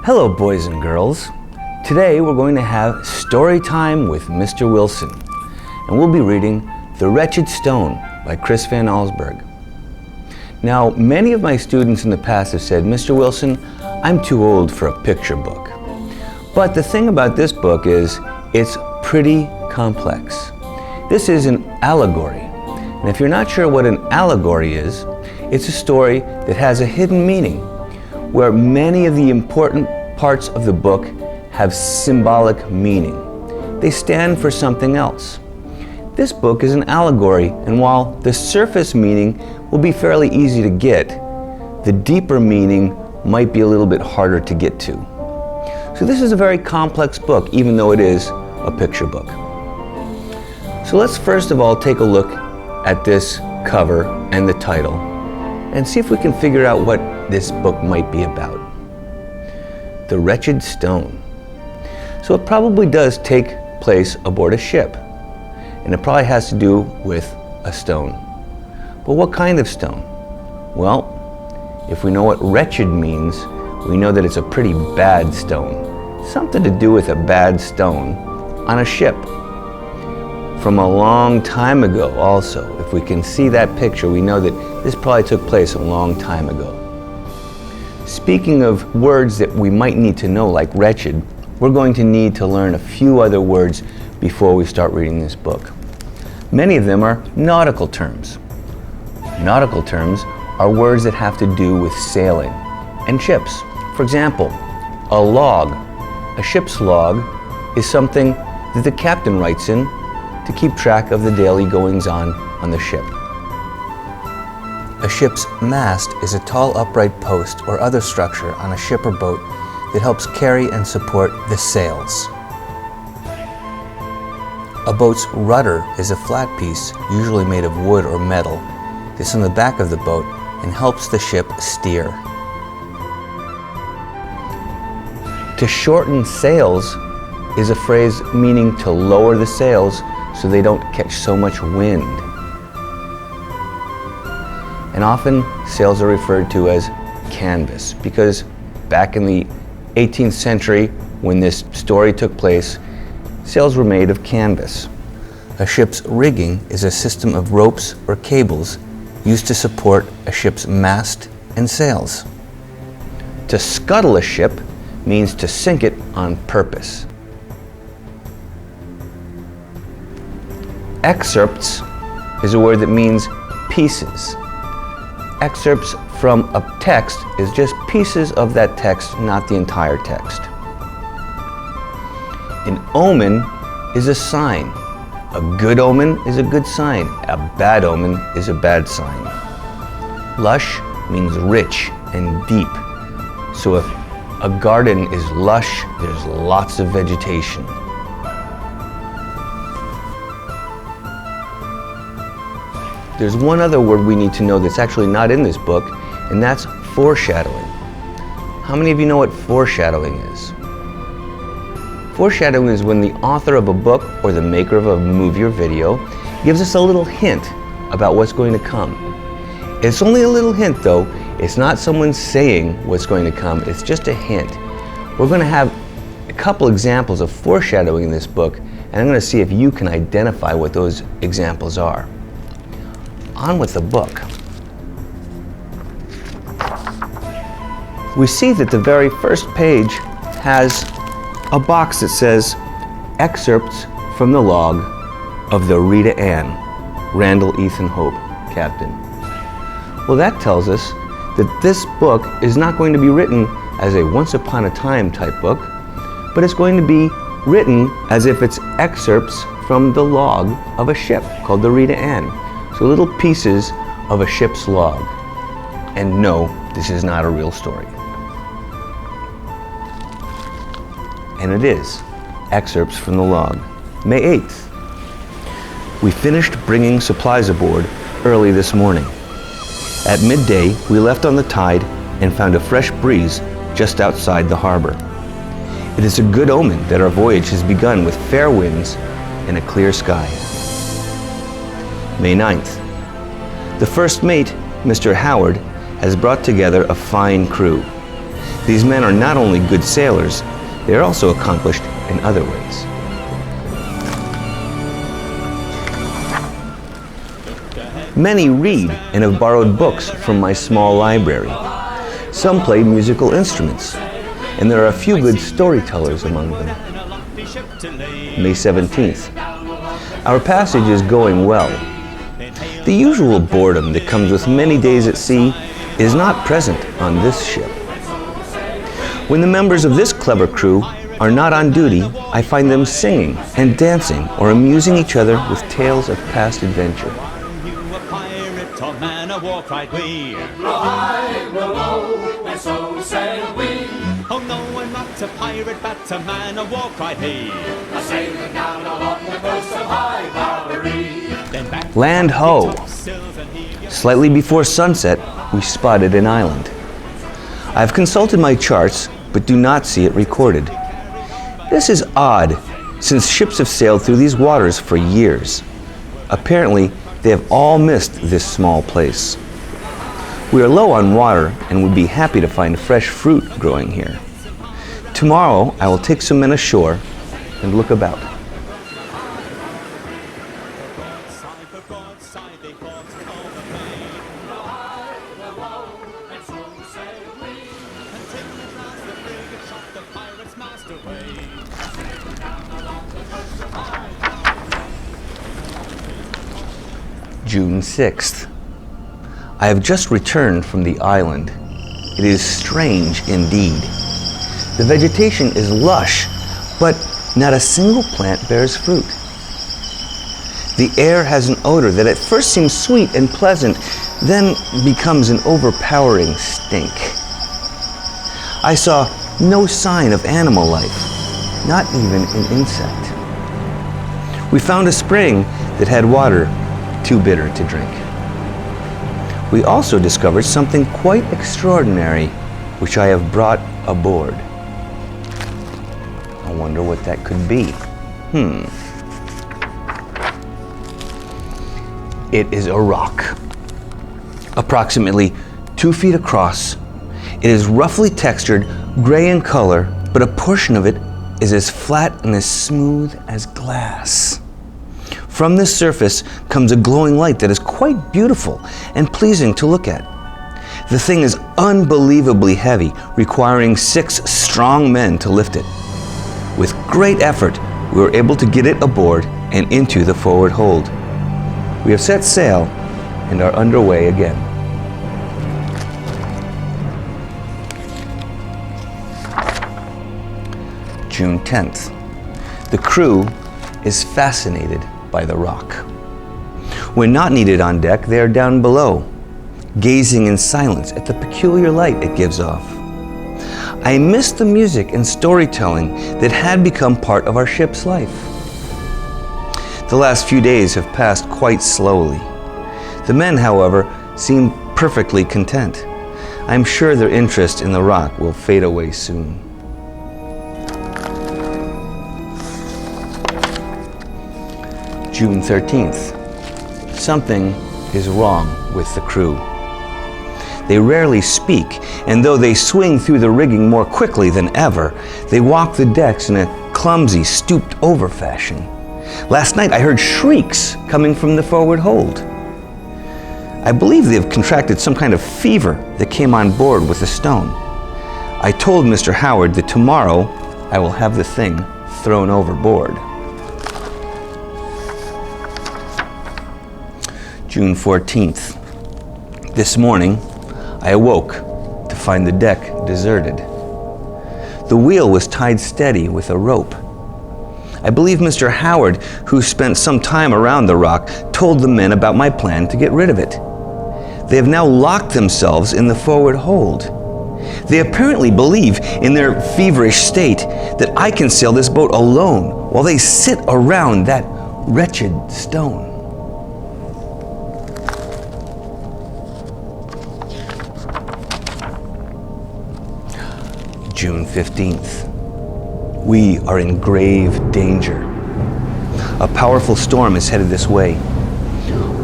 Hello, boys and girls. Today we're going to have story time with Mr. Wilson, and we'll be reading The Wretched Stone by Chris Van Allsburg. Now, many of my students in the past have said, Mr. Wilson, I'm too old for a picture book. But the thing about this book is it's pretty complex. This is an allegory, and if you're not sure what an allegory is, it's a story that has a hidden meaning, where many of the important parts of the book have symbolic meaning. They stand for something else. This book is an allegory, and while the surface meaning will be fairly easy to get, the deeper meaning might be a little bit harder to get to. So this is a very complex book, even though it is a picture book. So let's first of all take a look at this cover and the title and see if we can figure out what this book might be about. The Wretched Stone. So it probably does take place aboard a ship, and it probably has to do with a stone. But what kind of stone? Well, if we know what wretched means, we know that it's a pretty bad stone. Something to do with a bad stone on a ship. From a long time ago also. If we can see that picture, we know that this probably took place a long time ago. Speaking of words that we might need to know, like wretched, we're going to need to learn a few other words before we start reading this book. Many of them are nautical terms. Nautical terms are words that have to do with sailing and ships. For example, a log. A ship's log is something that the captain writes in to keep track of the daily goings-on the ship. A ship's mast is a tall upright post or other structure on a ship or boat that helps carry and support the sails. A boat's rudder is a flat piece, usually made of wood or metal, that's on the back of the boat and helps the ship steer. To shorten sails is a phrase meaning to lower the sails so they don't catch so much wind. And often sails are referred to as canvas because back in the 18th century, when this story took place, sails were made of canvas. A ship's rigging is a system of ropes or cables used to support a ship's mast and sails. To scuttle a ship means to sink it on purpose. Excerpts is a word that means pieces. Excerpts from a text is just pieces of that text, not the entire text. An omen is a sign. A good omen is a good sign. A bad omen is a bad sign. Lush means rich and deep. So if a garden is lush, there's lots of vegetation. There's one other word we need to know that's actually not in this book, and that's foreshadowing. How many of you know what foreshadowing is? Foreshadowing is when the author of a book or the maker of a movie or video gives us a little hint about what's going to come. It's only a little hint though. It's not someone saying what's going to come, it's just a hint. We're going to have a couple examples of foreshadowing in this book, and I'm going to see if you can identify what those examples are. On with the book. We see that the very first page has a box that says excerpts from the log of the Rita Ann, Randall Ethan Hope, Captain. Well, that tells us that this book is not going to be written as a once upon a time type book, but it's going to be written as if it's excerpts from the log of a ship called the Rita Ann. So little pieces of a ship's log. And no, this is not a real story. And it is excerpts from the log. May 8th. We finished bringing supplies aboard early this morning. At midday, we left on the tide and found a fresh breeze just outside the harbor. It is a good omen that our voyage has begun with fair winds and a clear sky. May 9th. The first mate, Mr. Howard, has brought together a fine crew. These men are not only good sailors, they are also accomplished in other ways. Many read and have borrowed books from my small library. Some play musical instruments, and there are a few good storytellers among them. May 17th. Our passage is going well. The usual boredom that comes with many days at sea is not present on this ship. When the members of this clever crew are not on duty, I find them singing and dancing or amusing each other with tales of past adventure. War cried we. High, low, and so sailed we. Oh no, I'm not a pirate, but a man of war, cried he. A sailing down along the coast of High Valerie. Land ho! Slightly before sunset, we spotted an island. I've consulted my charts, but do not see it recorded. This is odd, since ships have sailed through these waters for years. Apparently, they have all missed this small place. We are low on water and would be happy to find fresh fruit growing here. Tomorrow I will take some men ashore and look about. June 6th. I have just returned from the island. It is strange indeed. The vegetation is lush, but not a single plant bears fruit. The air has an odor that at first seems sweet and pleasant, then becomes an overpowering stink. I saw no sign of animal life, not even an insect. We found a spring that had water too bitter to drink. We also discovered something quite extraordinary, which I have brought aboard. I wonder what that could be. It is a rock, approximately 2 feet across. It is roughly textured, gray in color, but a portion of it is as flat and as smooth as glass. From this surface comes a glowing light that is quite beautiful and pleasing to look at. The thing is unbelievably heavy, requiring 6 strong men to lift it. With great effort, we were able to get it aboard and into the forward hold. We have set sail and are underway again. June 10th. The crew is fascinated by the rock. When not needed on deck, they are down below, gazing in silence at the peculiar light it gives off. I miss the music and storytelling that had become part of our ship's life. The last few days have passed quite slowly. The men, however, seem perfectly content. I am sure their interest in the rock will fade away soon. June 13th. Something is wrong with the crew. They rarely speak, and though they swing through the rigging more quickly than ever, they walk the decks in a clumsy, stooped-over fashion. Last night I heard shrieks coming from the forward hold. I believe they have contracted some kind of fever that came on board with the stone. I told Mr. Howard that tomorrow I will have the thing thrown overboard. June 14th. This morning, I awoke to find the deck deserted. The wheel was tied steady with a rope. I believe Mr. Howard, who spent some time around the rock, told the men about my plan to get rid of it. They have now locked themselves in the forward hold. They apparently believe, in their feverish state, that I can sail this boat alone while they sit around that wretched stone. June 15th. We are in grave danger. A powerful storm is headed this way.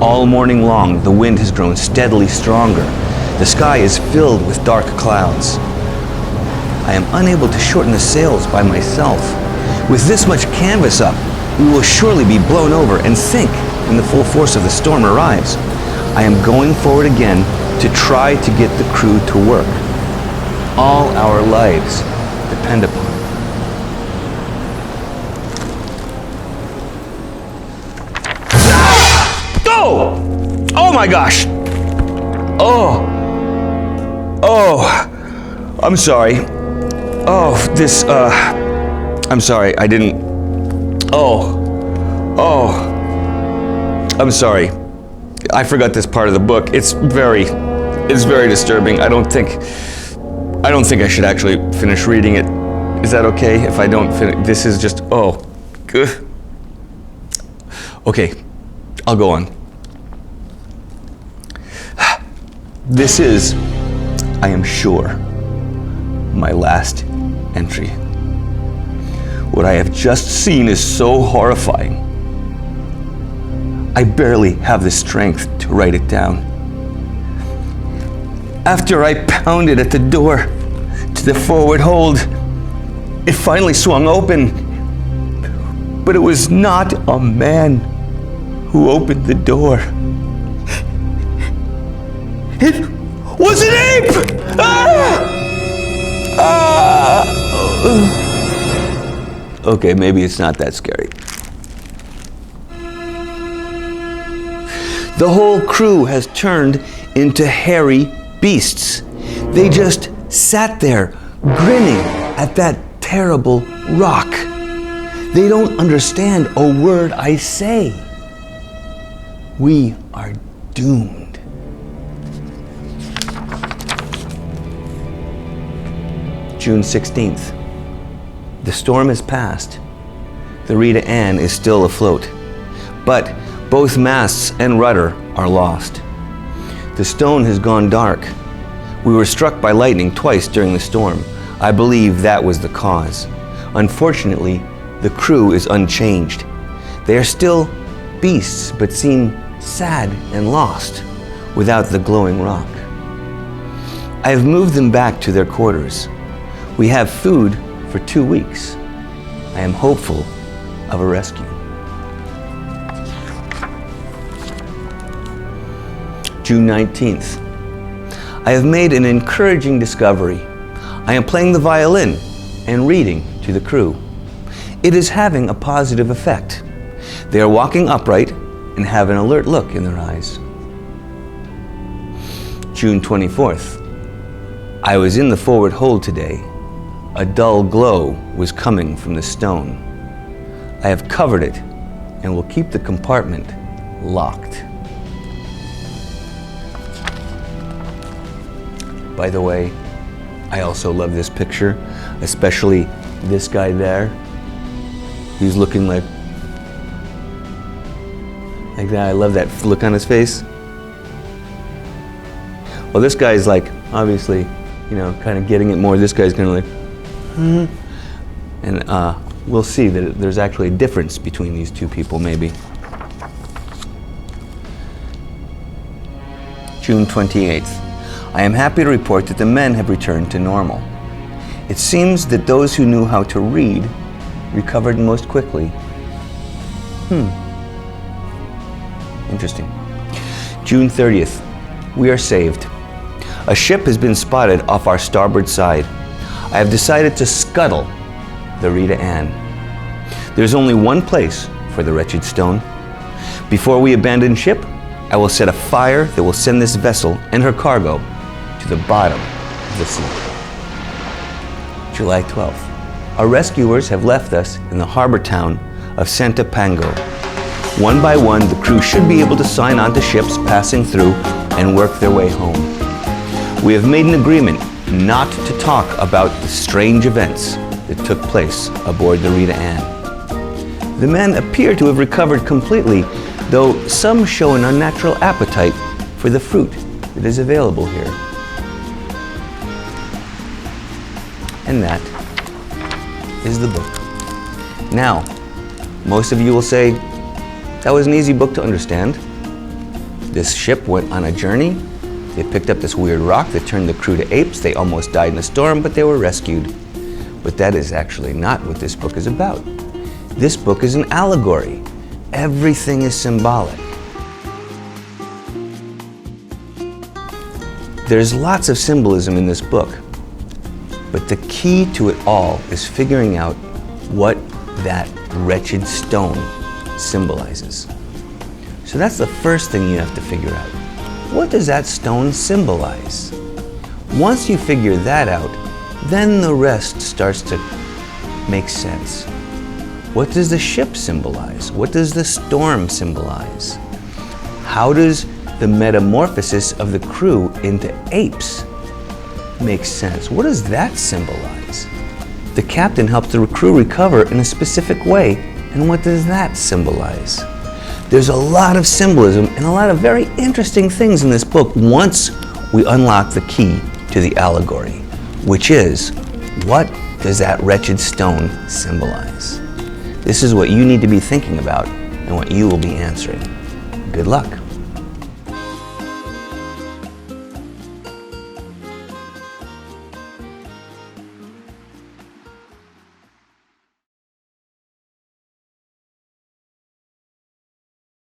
All morning long, the wind has grown steadily stronger. The sky is filled with dark clouds. I am unable to shorten the sails by myself. With this much canvas up, we will surely be blown over and sink when the full force of the storm arrives. I am going forward again to try to get the crew to work. All our lives depend upon it. Oh! Oh my gosh! Oh! Oh! I'm sorry. Oh, I'm sorry, I didn't... Oh! I'm sorry. I forgot this part of the book. It's very disturbing. I don't think I should actually finish reading it. Is that okay if I don't finish? This is just, oh, good. Okay, I'll go on. This is, I am sure, my last entry. What I have just seen is so horrifying. I barely have the strength to write it down. After I pounded at the door to the forward hold, it finally swung open. But it was not a man who opened the door. It was an ape! Okay, maybe it's not that scary. The whole crew has turned into hairy beasts. They just sat there grinning at that terrible rock. They don't understand a word I say. We are doomed. June 16th. The storm has passed. The Rita Ann is still afloat, but both masts and rudder are lost. The stone has gone dark. We were struck by lightning twice during the storm. I believe that was the cause. Unfortunately, the crew is unchanged. They are still beasts, but seem sad and lost without the glowing rock. I have moved them back to their quarters. We have food for 2 weeks. I am hopeful of a rescue. June 19th. I have made an encouraging discovery. I am playing the violin and reading to the crew. It is having a positive effect. They are walking upright and have an alert look in their eyes. June 24th. I was in the forward hold today. A dull glow was coming from the stone. I have covered it and will keep the compartment locked. By the way, I also love this picture, especially this guy there. He's looking like that. I love that look on his face. Well, this guy's like, obviously, you know, kind of getting it more. This guy's kind of like, and we'll see that there's actually a difference between these two people, maybe. June 28th. I am happy to report that the men have returned to normal. It seems that those who knew how to read recovered most quickly. Interesting. June 30th. We are saved. A ship has been spotted off our starboard side. I have decided to scuttle the Rita Ann. There's only one place for the Wretched Stone. Before we abandon ship, I will set a fire that will send this vessel and her cargo to the bottom of the sea. July 12th. Our rescuers have left us in the harbor town of Santa Pango. One by one, the crew should be able to sign on to ships passing through and work their way home. We have made an agreement not to talk about the strange events that took place aboard the Rita Ann. The men appear to have recovered completely, though some show an unnatural appetite for the fruit that is available here. And that is the book. Now, most of you will say, that was an easy book to understand. This ship went on a journey They picked up this weird rock that turned the crew to apes. They almost died in a storm, but they were rescued. But that is actually not what this book is about. This book is an allegory. Everything is symbolic. There's lots of symbolism in this book, but the key to it all is figuring out what that wretched stone symbolizes. So that's the first thing you have to figure out. What does that stone symbolize? Once you figure that out, then the rest starts to make sense. What does the ship symbolize? What does the storm symbolize? How does the metamorphosis of the crew into apes make sense? What does that symbolize? The captain helped the crew recover in a specific way, and what does that symbolize? There's a lot of symbolism and a lot of very interesting things in this book once we unlock the key to the allegory, which is, what does that wretched stone symbolize? This is what you need to be thinking about and what you will be answering. Good luck.